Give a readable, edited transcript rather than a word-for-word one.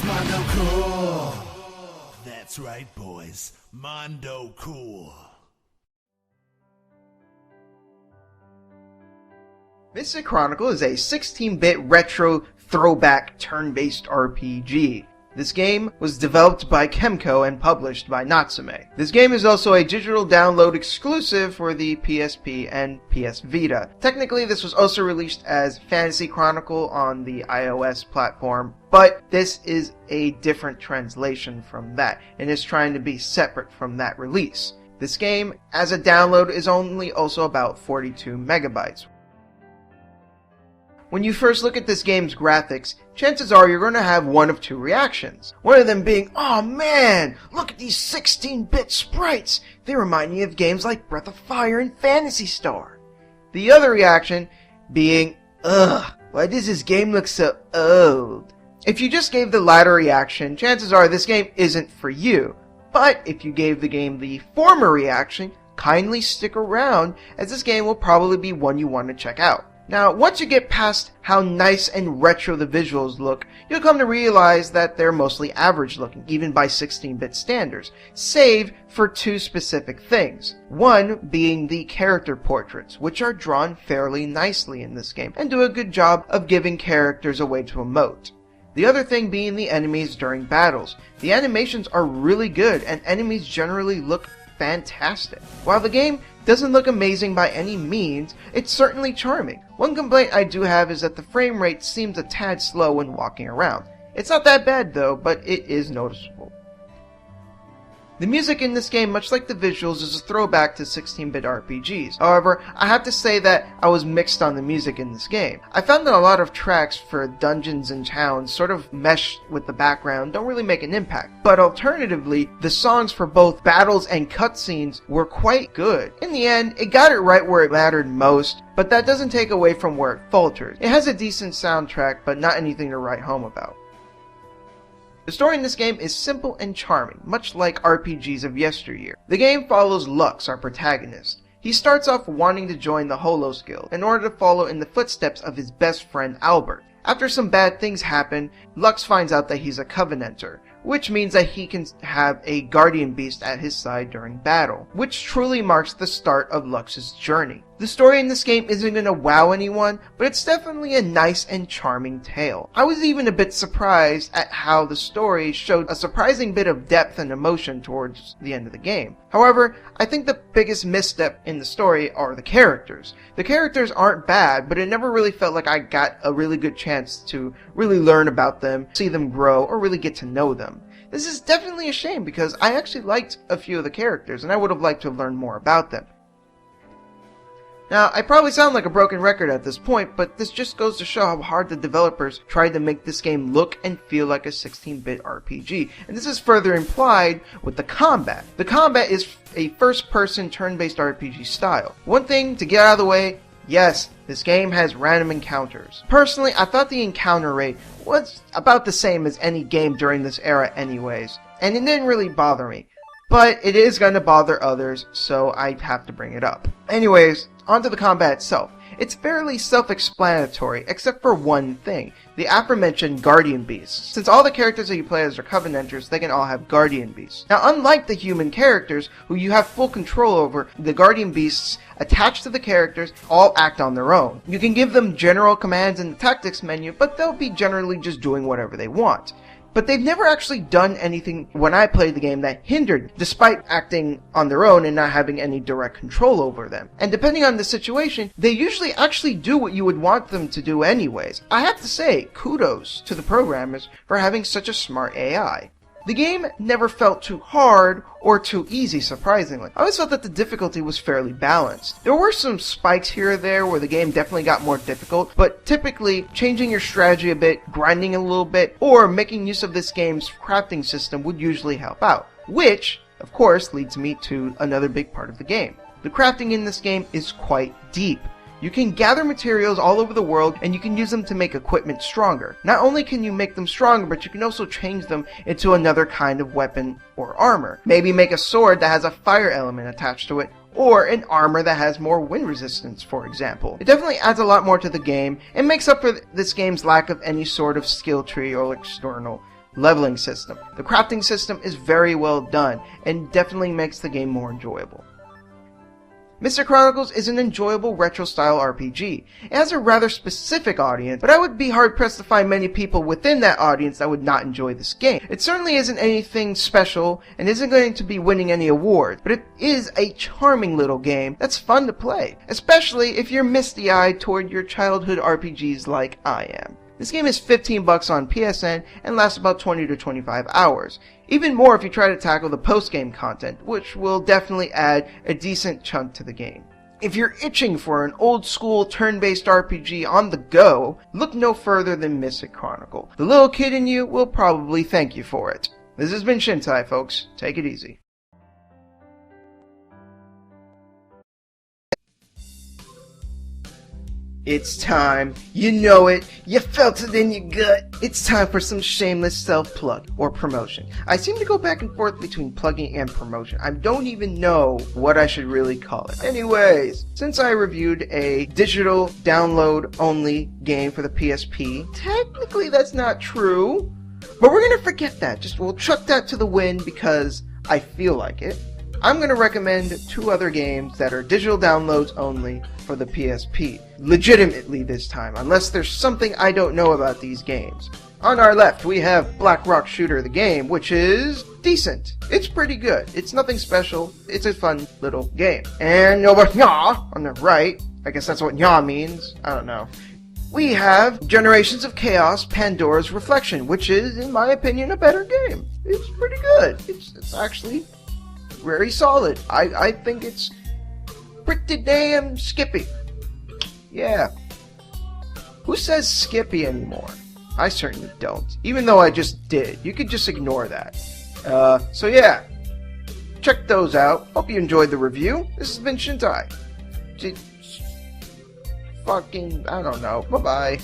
Mondo cool. That's right, boys. Mondo cool. Mystic Chronicles is a 16-bit retro throwback turn-based RPG. This game was developed by Kemco and published by Natsume. This game is also a digital download exclusive for the PSP and PSVita. Technically, this was also released as Fantasy Chronicle on the iOS platform, but this is a different translation from that, and is trying to be separate from that release. This game, as a download, is only also about 42 megabytes. When you first look at this game's graphics, chances are you're going to have one of two reactions. One of them being, "Oh man, look at these 16-bit sprites! They remind me of games like Breath of Fire and Phantasy Star." The other reaction being, "Ugh, why does this game look so old?" If you just gave the latter reaction, chances are this game isn't for you. But if you gave the game the former reaction, kindly stick around, as this game will probably be one you want to check out. Now, once you get past how nice and retro the visuals look, you'll come to realize that they're mostly average looking, even by 16-bit standards, save for two specific things. One being the character portraits, which are drawn fairly nicely in this game, and do a good job of giving characters a way to emote. The other thing being the enemies during battles. The animations are really good, and enemies generally look fantastic. While the game doesn't look amazing by any means, it's certainly charming. One complaint I do have is that the frame rate seems a tad slow when walking around. It's not that bad though, but it is noticeable. The music in this game, much like the visuals, is a throwback to 16-bit RPGs. However, I have to say that I was mixed on the music in this game. I found that a lot of tracks for dungeons and towns sort of mesh with the background, don't really make an impact. But alternatively, the songs for both battles and cutscenes were quite good. In the end, it got it right where it mattered most, but that doesn't take away from where it falters. It has a decent soundtrack, but not anything to write home about. The story in this game is simple and charming, much like RPGs of yesteryear. The game follows Lux, our protagonist. He starts off wanting to join the Holos Guild in order to follow in the footsteps of his best friend Albert. After some bad things happen, Lux finds out that he's a Covenanter, which means that he can have a guardian beast at his side during battle, which truly marks the start of Lux's journey. The story in this game isn't going to wow anyone, but it's definitely a nice and charming tale. I was even a bit surprised at how the story showed a surprising bit of depth and emotion towards the end of the game. However, I think the biggest misstep in the story are the characters. The characters aren't bad, but it never really felt like I got a really good chance to really learn about them, see them grow, or really get to know them. This is definitely a shame because I actually liked a few of the characters and I would have liked to have learned more about them. Now, I probably sound like a broken record at this point, but this just goes to show how hard the developers tried to make this game look and feel like a 16-bit RPG. And this is further implied with the combat. The combat is a first-person turn-based RPG style. One thing to get out of the way, yes, this game has random encounters. Personally, I thought the encounter rate was about the same as any game during this era anyways, and it didn't really bother me. But it is going to bother others, so I have to bring it up. Anyways, onto the combat itself. It's fairly self-explanatory, except for one thing, the aforementioned Guardian Beasts. Since all the characters that you play as are Covenanters, they can all have Guardian Beasts. Now, unlike the human characters, who you have full control over, the Guardian Beasts attached to the characters all act on their own. You can give them general commands in the tactics menu, but they'll be generally just doing whatever they want. But they've never actually done anything when I played the game that hindered, despite acting on their own and not having any direct control over them. And depending on the situation, they usually actually do what you would want them to do anyways. I have to say, kudos to the programmers for having such a smart AI. The game never felt too hard or too easy, surprisingly. I always felt that the difficulty was fairly balanced. There were some spikes here or there where the game definitely got more difficult, but typically changing your strategy a bit, grinding a little bit, or making use of this game's crafting system would usually help out. Which, of course, leads me to another big part of the game. The crafting in this game is quite deep. You can gather materials all over the world and you can use them to make equipment stronger. Not only can you make them stronger, but you can also change them into another kind of weapon or armor. Maybe make a sword that has a fire element attached to it, or an armor that has more wind resistance, for example. It definitely adds a lot more to the game and makes up for this game's lack of any sort of skill tree or external leveling system. The crafting system is very well done and definitely makes the game more enjoyable. Mr. Chronicles is an enjoyable retro-style RPG. It has a rather specific audience, but I would be hard-pressed to find many people within that audience that would not enjoy this game. It certainly isn't anything special and isn't going to be winning any awards, but it is a charming little game that's fun to play, especially if you're misty-eyed toward your childhood RPGs like I am. This game is $15 on PSN and lasts about 20 to 25 hours. Even more if you try to tackle the post-game content, which will definitely add a decent chunk to the game. If you're itching for an old-school turn-based RPG on the go, look no further than Mystic Chronicle. The little kid in you will probably thank you for it. This has been Shintai, folks. Take it easy. It's time. You know it. You felt it in your gut. It's time for some shameless self-plug or promotion. I seem to go back and forth between plugging and promotion. I don't even know what I should really call it. Anyways, since I reviewed a digital download-only game for the PSP, technically that's not true. But we're gonna forget that. We'll chuck that to the wind because I feel like it. I'm going to recommend 2 other games that are digital downloads only for the PSP. Legitimately this time, unless there's something I don't know about these games. On our left, we have Black Rock Shooter the game, which is decent. It's pretty good. It's nothing special. It's a fun little game. And over here, on the right, I guess that's what nya means. I don't know. We have Generations of Chaos Pandora's Reflection, which is, in my opinion, a better game. It's pretty good. It's actually very solid. I think it's pretty damn skippy. Yeah. Who says skippy anymore? I certainly don't. Even though I just did. You could just ignore that. So yeah. Check those out. Hope you enjoyed the review. This has been Shintai. I don't know. Bye-bye.